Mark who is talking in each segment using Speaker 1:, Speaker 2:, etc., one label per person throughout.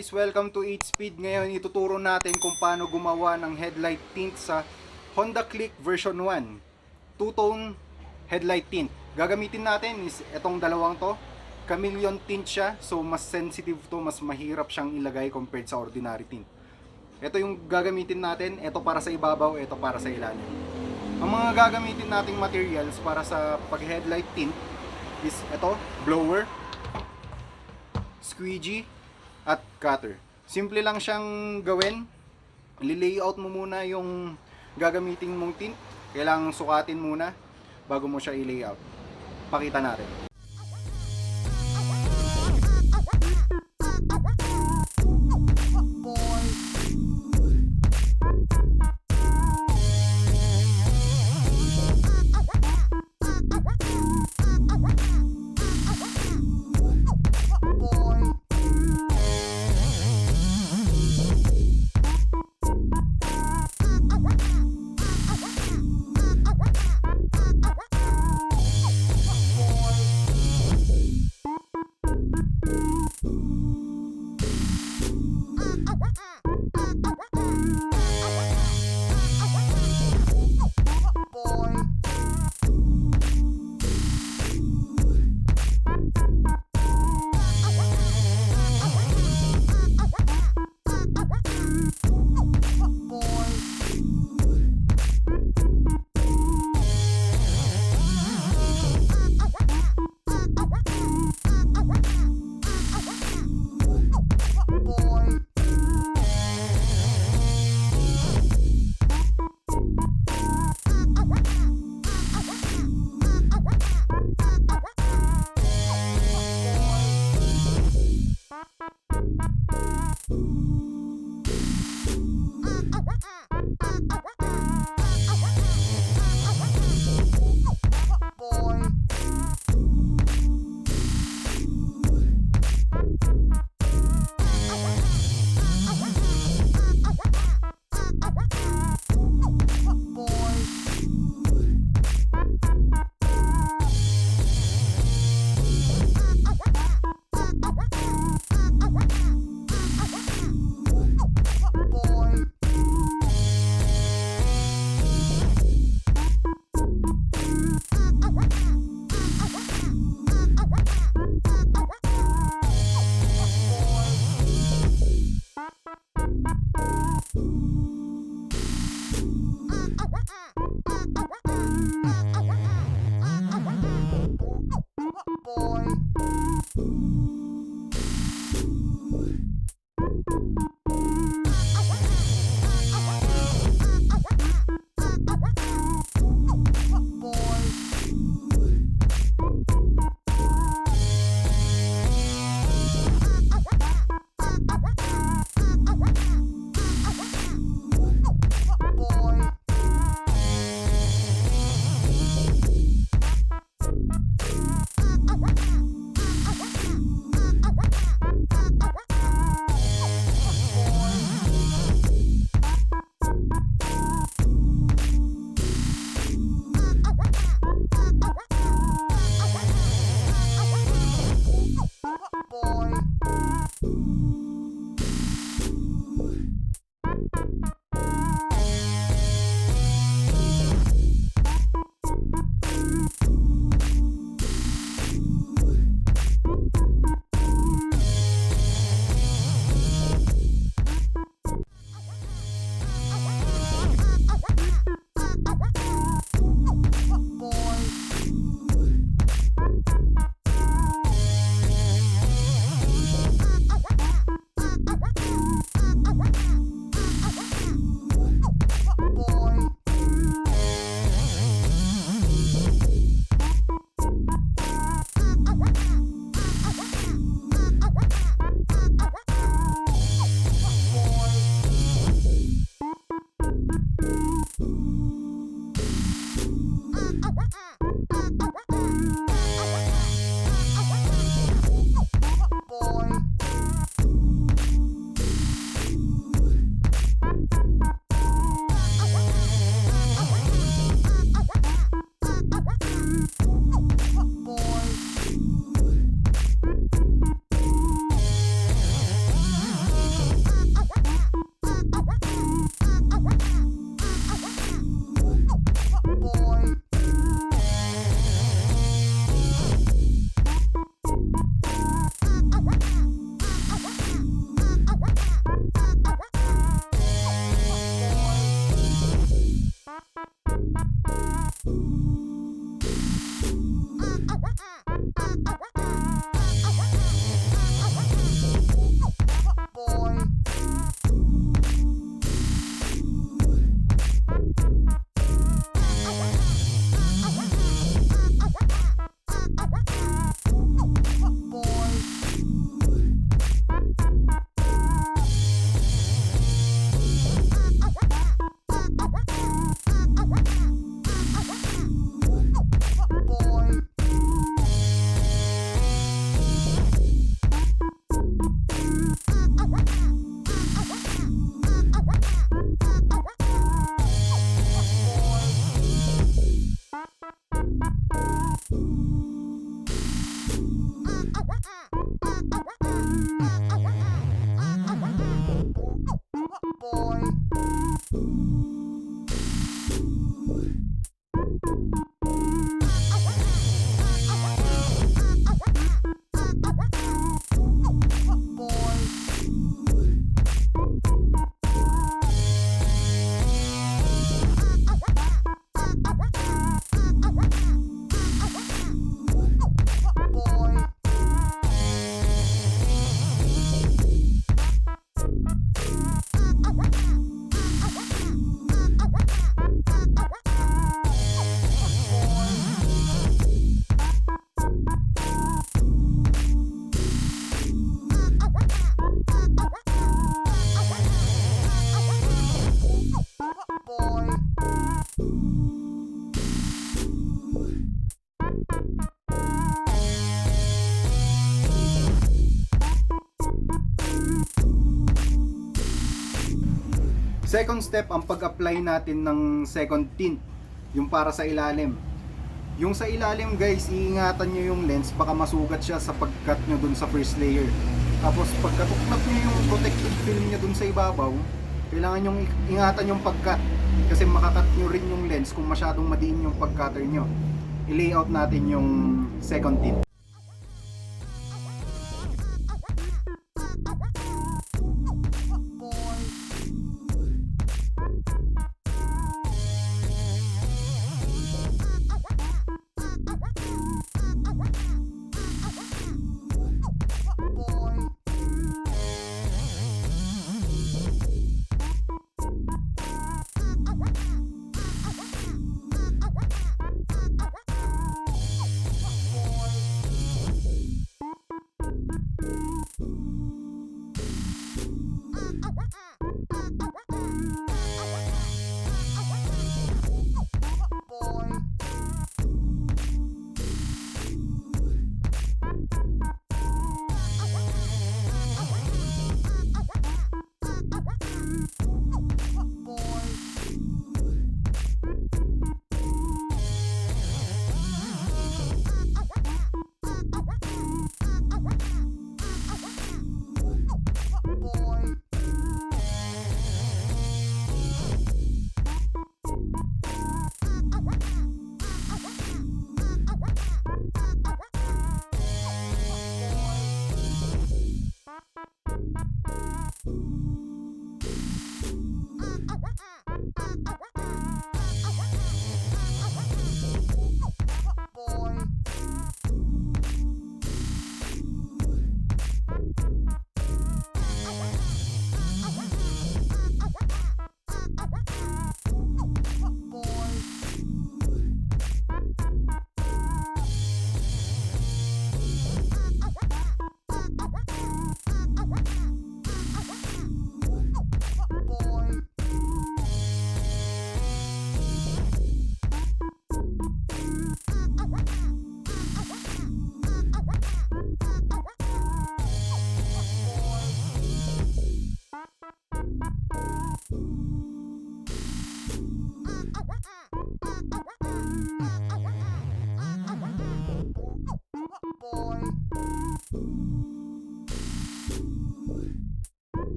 Speaker 1: guys, welcome to 8Speed. Ngayon ituturo natin kung paano gumawa ng headlight tint sa Honda Click version 1 two-tone headlight tint. Gagamitin natin is etong dalawang to. Chameleon tint siya, so mas sensitive to, mas mahirap siyang ilagay compared sa ordinary tint. Ito yung gagamitin natin, ito para sa ibabaw, ito para sa ilalim. Ang mga gagamitin nating materials para sa pag headlight tint is ito, blower, squeegee, at cutter. Simple lang siyang gawin. Li-layout mo muna yung gagamitin mong tint. Kailangang sukatin muna bago mo siya i-layout. Pakita natin. Second step, ang pag-apply natin ng second tint, yung para sa ilalim. Yung sa ilalim guys, iingatan nyo yung lens, baka masugat siya sa pag-cut nyo dun sa first layer. Tapos pagkatuklap nyo yung protective film nyo dun sa ibabaw, kailangan nyo ingatan yung pag-cut, kasi makakat nyo rin yung lens kung masyadong madiin yung pag-cutter nyo. I-layout natin yung second tint.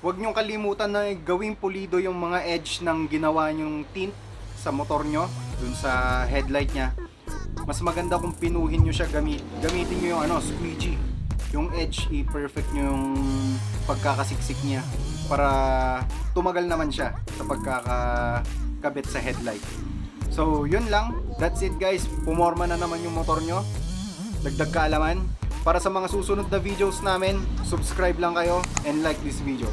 Speaker 1: Huwag niyong kalimutan na gawing pulido yung mga edge ng ginawa niyong tint sa motor nyo, dun sa headlight niya. Mas maganda kung pinuhin nyo siya, gamitin nyo yung squeegee. Yung edge, i-perfect nyo yung pagkakasiksik niya para tumagal naman siya sa pagkakabit sa headlight. So yun lang, that's it guys. Pumorma na naman yung motor nyo, dagdag kaalaman. Para sa mga susunod na videos namin, subscribe lang kayo and like this video.